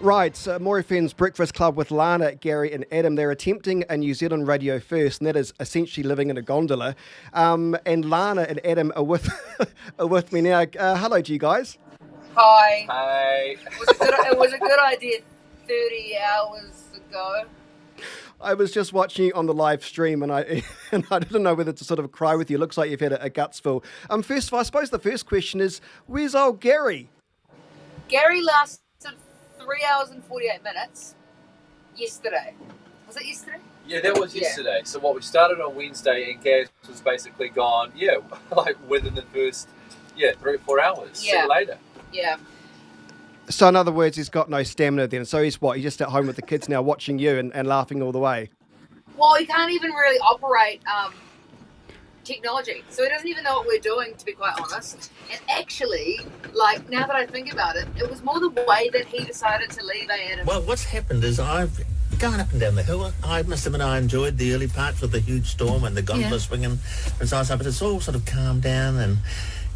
Right, so More FM's Breakfast Club with Lana, Gary and Adam. They're attempting a New Zealand radio first, and that is essentially living in a gondola. And Lana and Adam are with are with me now. Hello to you guys. Hi. Hey. It was a good idea 30 hours ago. I was just watching you on the live stream, and I didn't know whether to sort of cry with you. It looks like you've had a guts fill. First of all, I suppose the first question is, where's old Gary? Gary lasted 3 hours and 48 minutes yesterday. Was it yesterday? Yeah, that was yesterday. So we started on Wednesday, and Gaz was basically gone, like within the first, 3 or 4 hours. See you later. Yeah. So in other words, he's got no stamina then. So he's what? He's just at home with the kids now watching you and laughing all the way. Well, he can't even really operate technology. So he doesn't even know what we're doing, to be quite honest. And actually, like, now that I think about it, it was more the way that he decided to leave Adam. Well, what's happened is I've gone up and down the hill. I must admit I enjoyed the early parts with the huge storm and the gondola swinging and so on, but it's all sort of calmed down and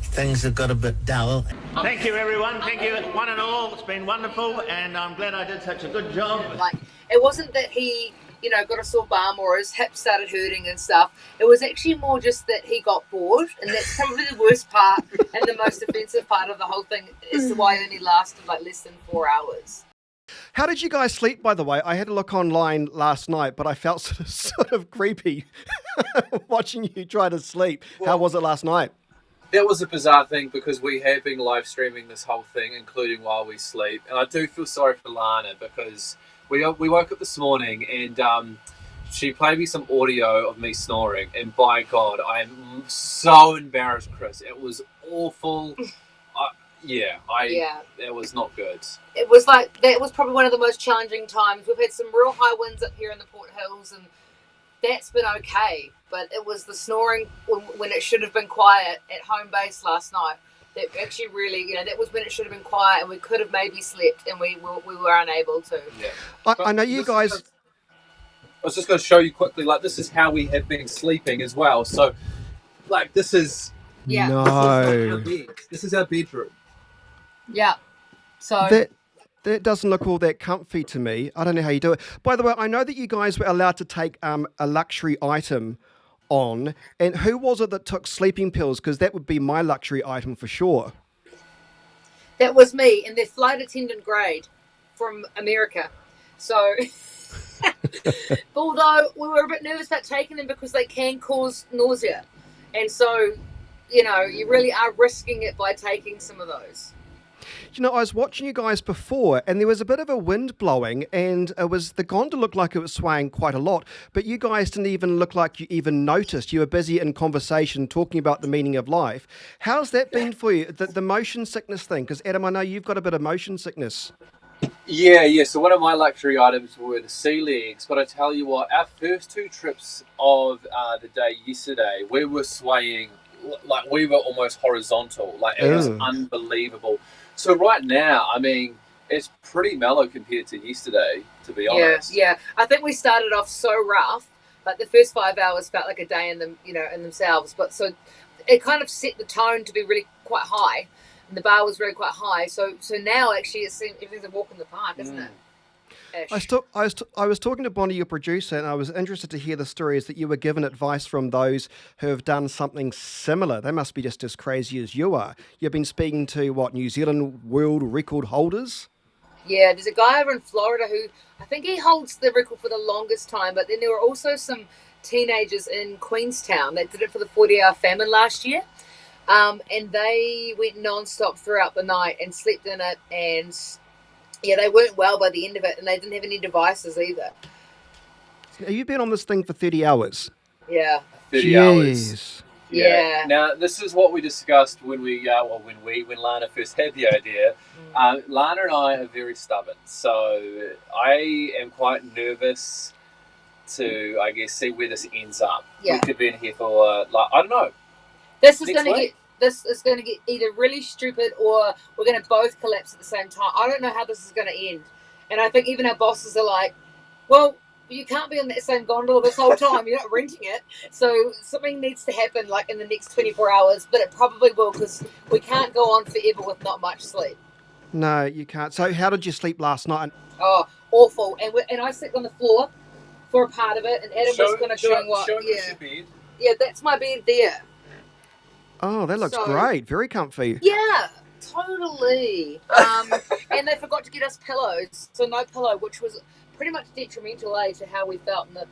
things have got a bit dull. Thank you, everyone. Thank you, one and all. It's been wonderful, and I'm glad I did such a good job. Like, it wasn't that he, got a sore bum or his hip started hurting and stuff. It was actually more just that he got bored, and that's probably the worst part and the most offensive part of the whole thing as to why it only lasted like less than 4 hours. How did you guys sleep, by the way? I had a look online last night, but I felt sort of creepy watching you try to sleep. Well, how was it last night? That was a bizarre thing because we have been live streaming this whole thing, including while we sleep. And I do feel sorry for Lana because we woke up this morning and she played me some audio of me snoring. And by God, I am so embarrassed, Chris. It was awful. It was not good. It was like, that was probably one of the most challenging times. We've had some real high winds up here in the Port Hills, and that's been okay. But it was the snoring when it should have been quiet at home base last night. That actually really, that was when it should have been quiet, and we could have maybe slept, and we were unable to. Yeah. I know you guys. I was just going to show you quickly, like, this is how we have been sleeping as well. So, like, this is. Yeah. No. This is our bedroom. Yeah. So. That doesn't look all that comfy to me. I don't know how you do it. By the way, I know that you guys were allowed to take a luxury item on. And who was it that took sleeping pills? Because that would be my luxury item for sure. That was me, and they're flight attendant grade from America. So, although we were a bit nervous about taking them because they can cause nausea. And so, you really are risking it by taking some of those. I was watching you guys before, and there was a bit of a wind blowing, and the gondola looked like it was swaying quite a lot, but you guys didn't even look like you even noticed. You were busy in conversation talking about the meaning of life. How's that been for you, the motion sickness thing? Because, Adam, I know you've got a bit of motion sickness. Yeah. So one of my luxury items were the sea legs, but I tell you what, our first two trips of the day yesterday, we were swaying, like we were almost horizontal. Like, it was unbelievable. So right now, I mean, it's pretty mellow compared to yesterday, to be honest. Yeah. I think we started off so rough. Like, the first 5 hours felt like a day in them, in themselves. But so it kind of set the tone to be really quite high, and the bar was really quite high. So now actually it seems everything's a walk in the park, isn't it? I was talking to Bonnie, your producer, and I was interested to hear the stories that you were given advice from those who have done something similar. They must be just as crazy as you are. You've been speaking to, New Zealand world record holders? Yeah, there's a guy over in Florida who, I think he holds the record for the longest time, but then there were also some teenagers in Queenstown that did it for the 40-hour famine last year. And they went non-stop throughout the night and slept in it, and they weren't well by the end of it, and they didn't have any devices either. Have you been on this thing for 30 hours? Yeah. 30 hours. Yeah. Now, this is what we discussed when Lana first had the idea. Lana and I are very stubborn, so I am quite nervous to, I guess, see where this ends up. Yeah. We could be in here for, I don't know. This is going to get either really stupid or we're going to both collapse at the same time. I don't know how this is going to end. And I think even our bosses are like, well, you can't be on that same gondola this whole time. You're not renting it. So something needs to happen like in the next 24 hours, but it probably will, because we can't go on forever with not much sleep. No, you can't. So how did you sleep last night? Oh, awful. And I slept on the floor for a part of it, and Adam was kind of doing what? Show Yeah, your bed. yeah, that's my bed there. Oh, that looks So- great. Very comfy. Yeah, totally. And they forgot to get us pillows, so no pillow, which was pretty much detrimental to how we felt in the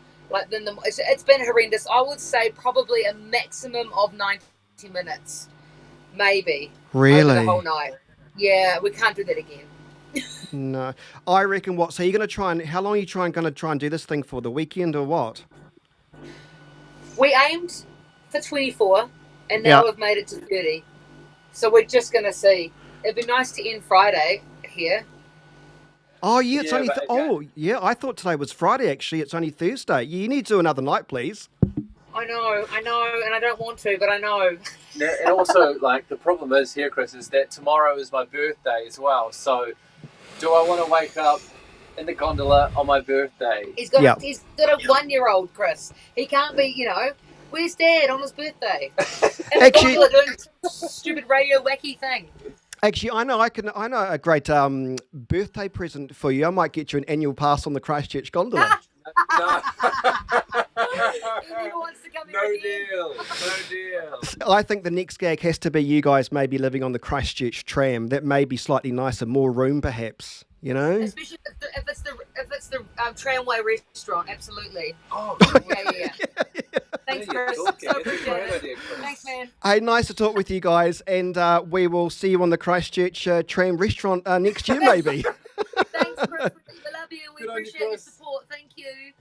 it's been horrendous. I would say probably a maximum of 90 minutes, maybe. Really? Over the whole night. Yeah, we can't do that again. No. I reckon what? So you're going to try and, how long are you going to try and do this thing for? The weekend or what? We aimed for 24, and now we've made it to 30. So we're just going to see. It'd be nice to end Friday here. Oh, yeah, it's Yeah, only... but yeah, I thought today was Friday, actually. It's only Thursday. You need to do another night, please. I know, and I don't want to, but I know. And also, like, the problem is here, Chris, is that tomorrow is my birthday as well. So, do I want to wake up in the gondola on my birthday? He's got a 1-year-old, Chris. He can't be, where's Dad on his birthday? And Actually- the doing stupid radio wacky thing. Actually, I know a great birthday present for you. I might get you an annual pass on the Christchurch gondola. No. He never wants to come No here again. deal. I think the next gag has to be you guys maybe living on the Christchurch tram. That may be slightly nicer, more room perhaps, Especially if it's the tramway restaurant, absolutely. Oh, Yeah. Thanks, Chris. So appreciate it. Thanks, man. Hey, nice to talk with you guys, and we will see you on the Christchurch tram restaurant next year maybe. Thanks, Chris. We love you. We Good on you, appreciate your Chris. support. Thank you.